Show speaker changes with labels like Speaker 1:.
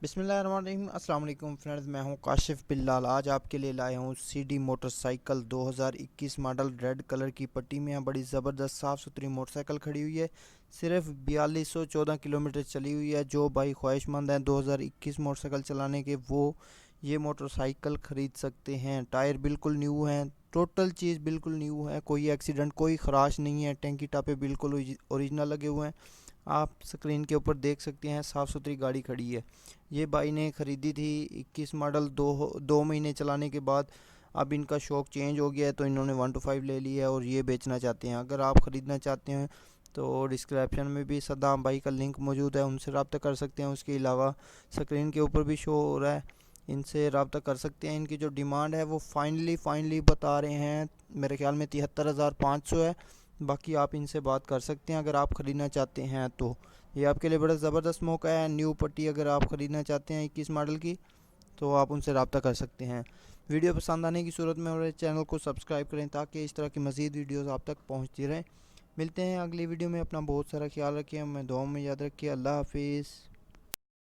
Speaker 1: बिस्मिल्लाहिर्रहमानिर्रहीम। अस्सलाम वालेकुम फ्रेंड्स, मैं हूं काशिफ बिलाल। आज आपके लिए लाया हूं CD motorcycle 2021 model red colour की पट्टी में है। बड़ी ज़बरदस्त साफ़ सुथरी मोटरसाइकिल खड़ी हुई है। सिर्फ 4214 किलोमीटर चली हुई है। जो भाई ख्वाहिशमंद हैं 2021 मोटरसाइकिल चलाने के, वो ये मोटरसाइकिल ख़रीद सकते हैं। टायर बिल्कुल न्यू हैं, टोटल चीज़ बिल्कुल न्यू है। कोई एक्सीडेंट, कोई ख़राश नहीं है। टैंकी टापे बिल्कुल ओरिजिनल लगे हुए हैं। आप स्क्रीन के ऊपर देख सकते हैं, साफ़ सुथरी गाड़ी खड़ी है। ये भाई ने ख़रीदी थी 21 मॉडल। दो महीने चलाने के बाद अब इनका शौक चेंज हो गया है, तो इन्होंने 125 ले ली है और ये बेचना चाहते हैं। अगर आप ख़रीदना चाहते हैं तो डिस्क्रिप्शन में भी सद्दाम भाई का लिंक मौजूद है, उनसे रब्ता कर सकते हैं। उसके अलावा स्क्रीन के ऊपर भी शो हो रहा है, इनसे रब्ता कर सकते हैं। इनकी जो डिमांड है वो फाइनली बता रहे हैं, मेरे ख्याल में 73,500 है। बाकी आप इनसे बात कर सकते हैं अगर आप ख़रीदना चाहते हैं तो। ये आपके लिए बड़ा ज़बरदस्त मौका है। न्यू पट्टी अगर आप ख़रीदना चाहते हैं 21 मॉडल की, तो आप उनसे रब्ता कर सकते हैं। वीडियो पसंद आने की सूरत में हमारे चैनल को सब्सक्राइब करें ताकि इस तरह की मज़ीद वीडियोस आप तक पहुंचती रहें। मिलते हैं अगली वीडियो में। अपना बहुत सारा ख्याल रखें, मैं दुआओं में याद रखिए। अल्लाह हाफिज़।